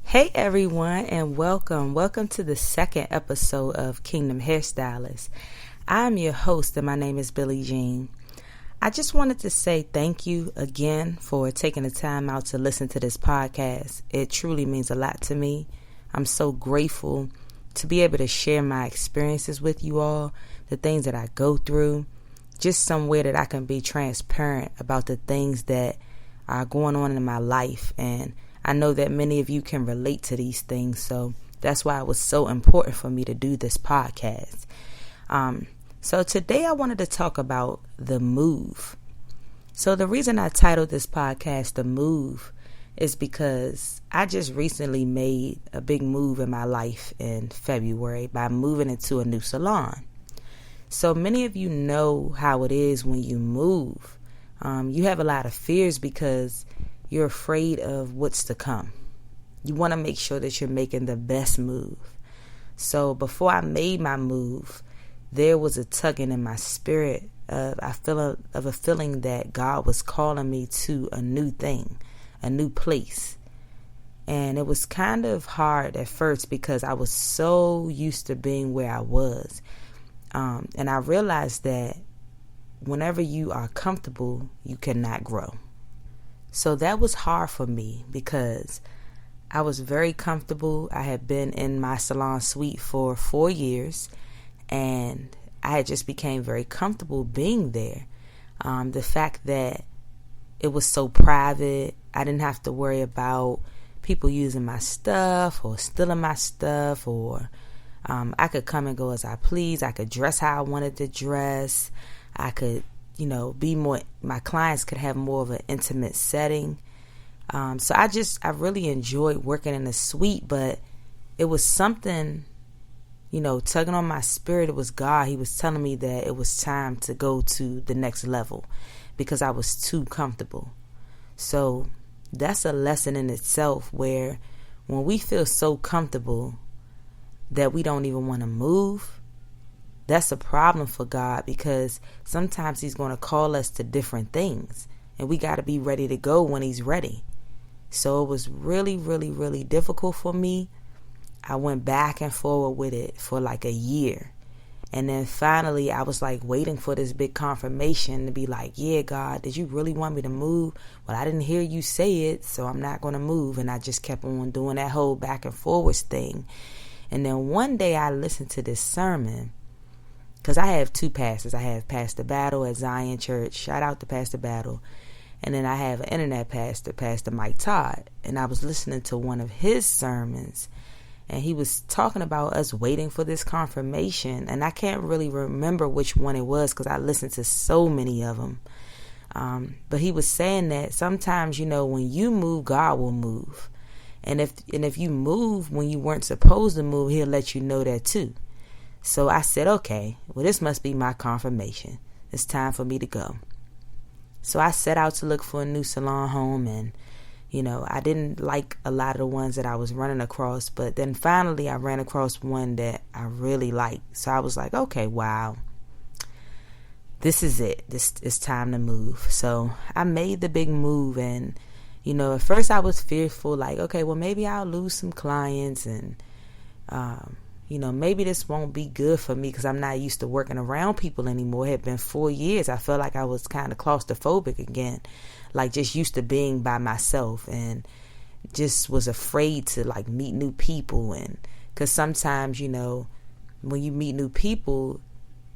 Hey everyone, and welcome to the second episode of Kingdom Hairstylist. I'm your host and my name is Billie Jean. I just wanted to say thank you again for taking the time out to listen to this podcast. It truly means a lot to me. I'm so grateful to be able to share my experiences with you all, the things that I go through, just somewhere that I can be transparent about the things that are going on in my life. And I know that many of you can relate to these things, so that's why it was so important for me to do this podcast. So today I wanted to talk about the move. So the reason I titled this podcast The Move is because I just recently made a big move in my life in February by moving into a new salon. So many of you know how it is when you move. You have a lot of fears because you're afraid of what's to come. You want to make sure that you're making the best move. So before I made my move, there was a tugging in my spirit of a feeling that God was calling me to a new thing, a new place. And it was kind of hard at first because I was so used to being where I was. And I realized that whenever you are comfortable, you cannot grow. So that was hard for me because I was very comfortable. I had been in my salon suite for 4 years and I had just became very comfortable being there. The fact that it was so private, I didn't have to worry about people using my stuff or stealing my stuff, or I could come and go as I please. I could dress how I wanted to dress. I could be more, my clients could have more of an intimate setting. So I really enjoyed working in the suite, but it was something, tugging on my spirit. It was God. He was telling me that it was time to go to the next level because I was too comfortable. So that's a lesson in itself, where when we feel so comfortable that we don't even want to move, that's a problem for God, because sometimes He's going to call us to different things and we got to be ready to go when He's ready. So it was really, really, really difficult for me. I went back and forward with it for like a year. And then finally I was like waiting for this big confirmation to be like, yeah, God, did you really want me to move? Well, I didn't hear you say it, so I'm not going to move. And I just kept on doing that whole back and forwards thing. And then one day I listened to this sermon. Because I have two pastors. I have Pastor Battle at Zion Church. Shout out to Pastor Battle. And then I have an internet pastor, Pastor Mike Todd. And I was listening to one of his sermons. And he was talking about us waiting for this confirmation. And I can't really remember which one it was because I listened to so many of them. But he was saying that sometimes, when you move, God will move. And if you move when you weren't supposed to move, He'll let you know that too. So I said, okay, well, this must be my confirmation. It's time for me to go. So I set out to look for a new salon home, and, I didn't like a lot of the ones that I was running across, but then finally I ran across one that I really liked. So I was like, okay, wow, this is it. It's time to move. So I made the big move, and, at first I was fearful, like, okay, well, maybe I'll lose some clients, and, maybe this won't be good for me because I'm not used to working around people anymore. It had been 4 years. I felt like I was kind of claustrophobic again, like just used to being by myself, and just was afraid to like meet new people. And because sometimes, when you meet new people,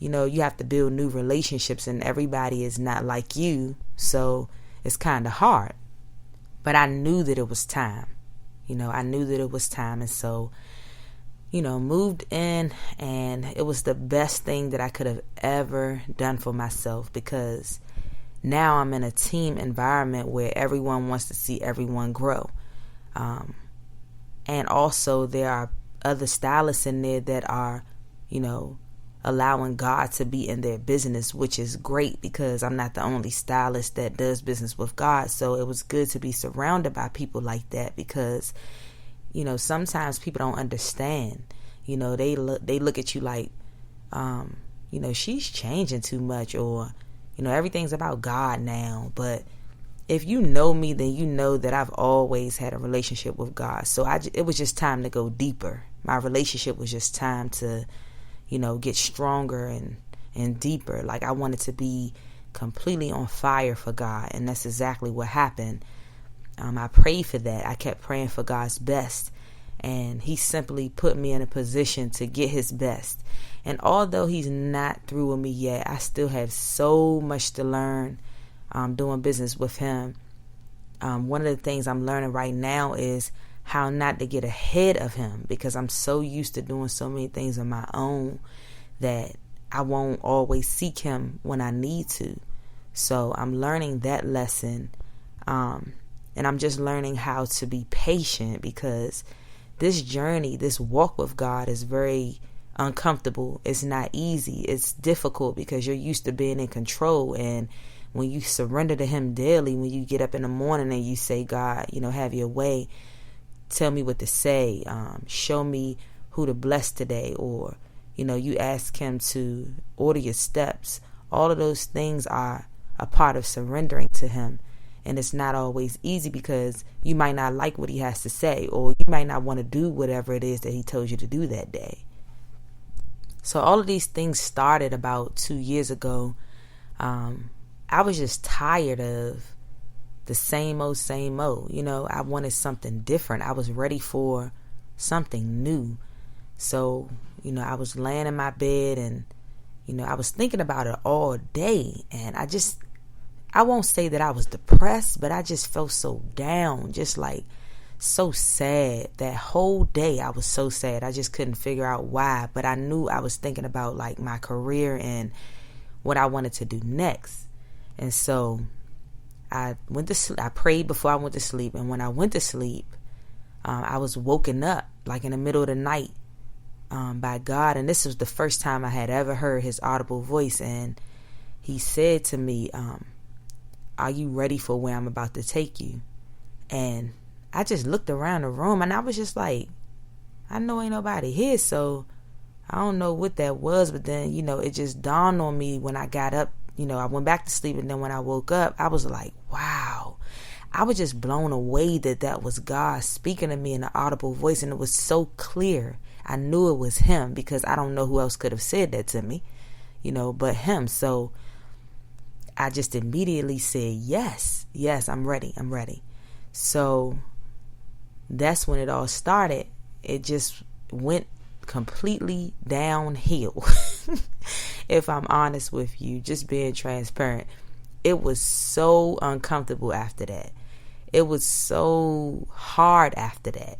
you have to build new relationships, and everybody is not like you. So it's kind of hard. But I knew that it was time. I knew that it was time. And so moved in, and it was the best thing that I could have ever done for myself, because now I'm in a team environment where everyone wants to see everyone grow. And also there are other stylists in there that are, allowing God to be in their business, which is great because I'm not the only stylist that does business with God. So it was good to be surrounded by people like that, because sometimes people don't understand. They look at you like, she's changing too much, or everything's about God now. But if you know me, then you know that I've always had a relationship with God. So it was just time to go deeper. My relationship was just time to, get stronger and deeper. Like I wanted to be completely on fire for God. And that's exactly what happened. I prayed for that. I kept praying for God's best. And he simply put me in a position to get his best. And although he's not through with me yet, I still have so much to learn doing business with him. One of the things I'm learning right now is how not to get ahead of him, because I'm so used to doing so many things on my own that I won't always seek him when I need to. So I'm learning that lesson. And I'm just learning how to be patient, because this journey, this walk with God is very uncomfortable. It's not easy. It's difficult because you're used to being in control. And when you surrender to him daily, when you get up in the morning and you say, God, have your way, tell me what to say, show me who to bless today, or, you ask him to order your steps. All of those things are a part of surrendering to him. And it's not always easy because you might not like what he has to say, or you might not want to do whatever it is that he told you to do that day. So all of these things started about 2 years ago. I was just tired of the same old. I wanted something different. I was ready for something new. So, I was laying in my bed and, I was thinking about it all day. And I won't say that I was depressed, but I just felt so down, just like so sad. That whole day I was so sad. I just couldn't figure out why, but I knew I was thinking about like my career and what I wanted to do next. And so I went to sleep. I prayed before I went to sleep. And when I went to sleep, I was woken up like in the middle of the night by God. And this was the first time I had ever heard his audible voice. And he said to me, are you ready for where I'm about to take you? And I just looked around the room and I was just like, I know ain't nobody here. So I don't know what that was. But then, it just dawned on me when I got up. I went back to sleep, and then when I woke up, I was like, wow. I was just blown away that was God speaking to me in an audible voice, and it was so clear. I knew it was him, because I don't know who else could have said that to me, but him. So I just immediately said, yes, I'm ready. So that's when it all started. It just went completely downhill. If I'm honest with you, just being transparent, it was so uncomfortable after that. It was so hard after that.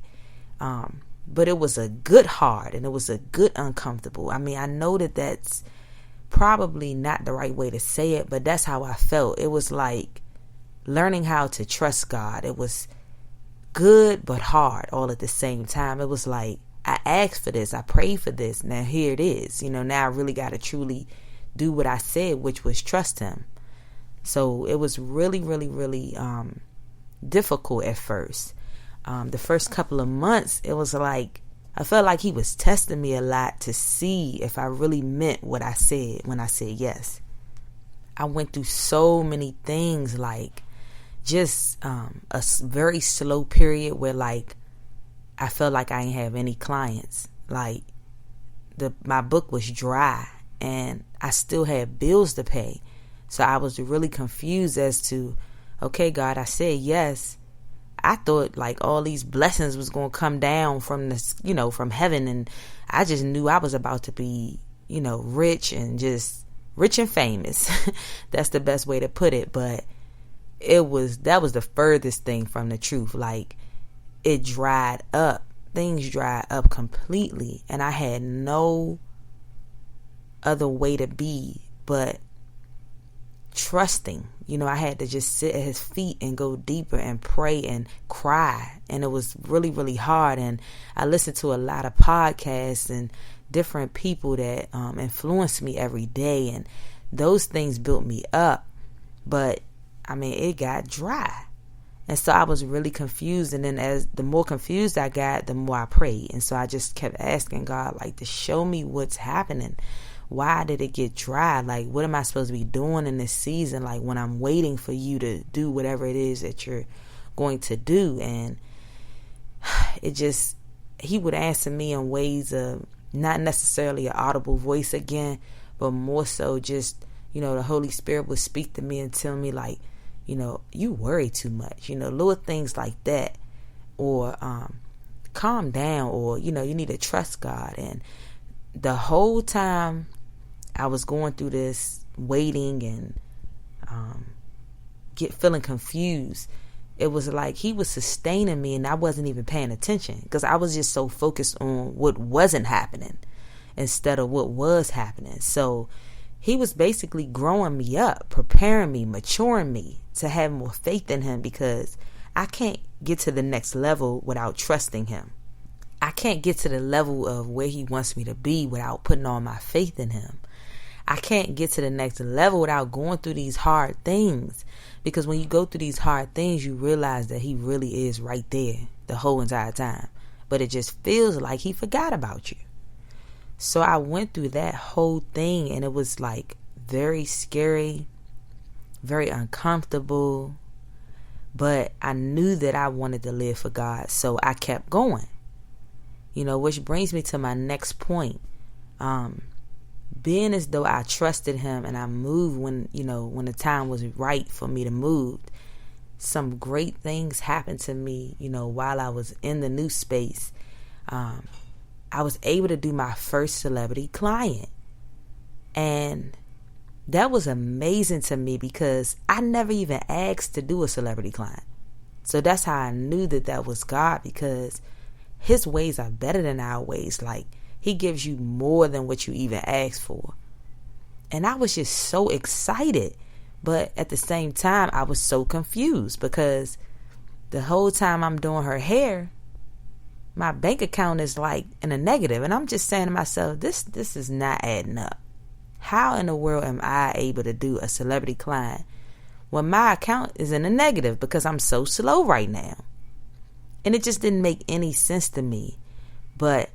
But it was a good hard, and it was a good uncomfortable. I mean, I know that that's probably not the right way to say it, but that's how I felt. It was like learning how to trust God. It was good but hard all at the same time. It was like, I asked for this. I prayed for this. Now here it is. Now I really got to truly do what I said, which was trust him. So it was really, really, really difficult at first. The first couple of months, it was like, I felt like he was testing me a lot to see if I really meant what I said when I said yes. I went through so many things, like just a very slow period where like I felt like I didn't have any clients. Like my book was dry and I still had bills to pay. So I was really confused as to, okay, God, I said yes. I thought like all these blessings was going to come down from this, from heaven. And I just knew I was about to be, rich and famous. That's the best way to put it. But that was the furthest thing from the truth. Like, it dried up. Things dried up completely. And I had no other way to be but trusting. I had to just sit at his feet and go deeper and pray and cry. And it was really, really hard. And I listened to a lot of podcasts and different people that influenced me every day. And those things built me up. But, it got dry. And so I was really confused. And then as the more confused I got, the more I prayed. And so I just kept asking God, like, to show me what's happening. why did it get dry? Like, what am I supposed to be doing in this season? Like, when I'm waiting for you to do whatever it is that you're going to do. And he would answer me in ways of not necessarily an audible voice again, but more so just, the Holy Spirit would speak to me and tell me, like, you worry too much, little things like that, or calm down, or, you need to trust God. And the whole time I was going through this waiting and feeling confused, it was like he was sustaining me and I wasn't even paying attention because I was just so focused on what wasn't happening instead of what was happening. So he was basically growing me up, preparing me, maturing me to have more faith in him, because I can't get to the next level without trusting him. I can't get to the level of where he wants me to be without putting all my faith in him. I can't get to the next level without going through these hard things, because when you go through these hard things, you realize that he really is right there the whole entire time, but it just feels like he forgot about you. So I went through that whole thing, and it was like very scary, very uncomfortable, but I knew that I wanted to live for God, so I kept going. Which brings me to my next point. Being as though I trusted him and I moved when the time was right for me to move, some great things happened to me, while I was in the new space. I was able to do my first celebrity client. And that was amazing to me because I never even asked to do a celebrity client. So that's how I knew that was God, because his ways are better than our ways. Like, he gives you more than what you even asked for. And I was just so excited. But at the same time, I was so confused because the whole time I'm doing her hair, my bank account is like in a negative. And I'm just saying to myself, this is not adding up. How in the world am I able to do a celebrity client when my account is in a negative because I'm so slow right now? And it just didn't make any sense to me. But,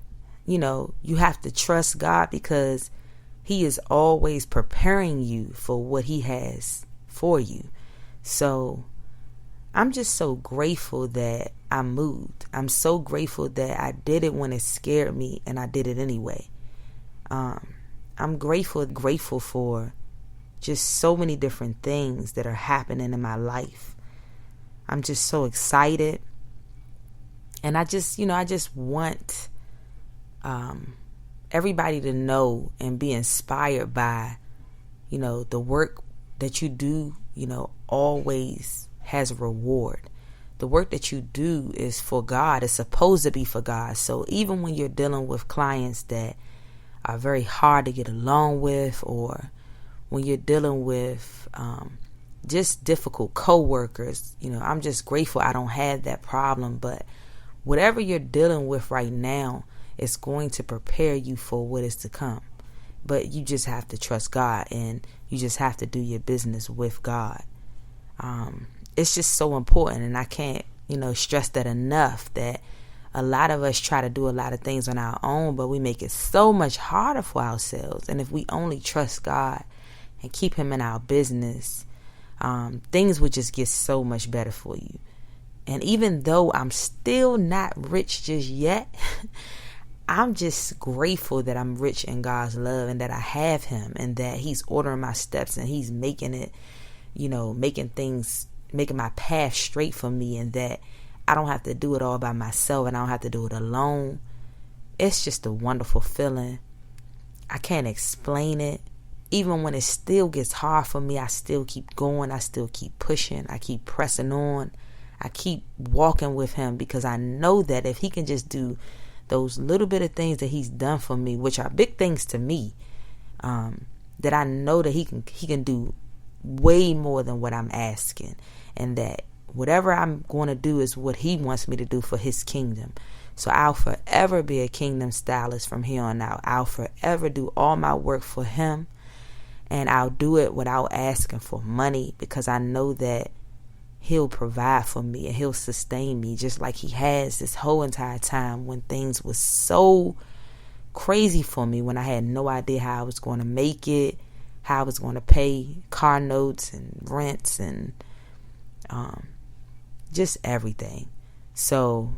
you have to trust God because he is always preparing you for what he has for you. So I'm just so grateful that I moved. I'm so grateful that I did it when it scared me and I did it anyway. I'm grateful for just so many different things that are happening in my life. I'm just so excited. And I just want everybody to know and be inspired by, the work that you do, always has a reward. The work that you do is for God. It's supposed to be for God. So even when you're dealing with clients that are very hard to get along with, or when you're dealing with just difficult co-workers, I'm just grateful I don't have that problem. But whatever you're dealing with right now, it's going to prepare you for what is to come. But you just have to trust God, and you just have to do your business with God. It's just so important, and I can't, stress that enough, that a lot of us try to do a lot of things on our own, but we make it so much harder for ourselves. And if we only trust God and keep him in our business, things would just get so much better for you. And even though I'm still not rich just yet, I'm just grateful that I'm rich in God's love and that I have him and that he's ordering my steps and he's making it, making my path straight for me, and that I don't have to do it all by myself and I don't have to do it alone. It's just a wonderful feeling. I can't explain it. Even when it still gets hard for me, I still keep going. I still keep pushing. I keep pressing on. I keep walking with him because I know that if he can just do those little bit of things that he's done for me, which are big things to me, that I know that he can do way more than what I'm asking, and that whatever I'm going to do is what he wants me to do for his kingdom. So I'll forever be a kingdom stylist from here on out. I'll forever do all my work for him, and I'll do it without asking for money because I know that he'll provide for me and he'll sustain me just like he has this whole entire time when things were so crazy for me when I had no idea how I was going to make it, how I was going to pay car notes and rents and just everything. So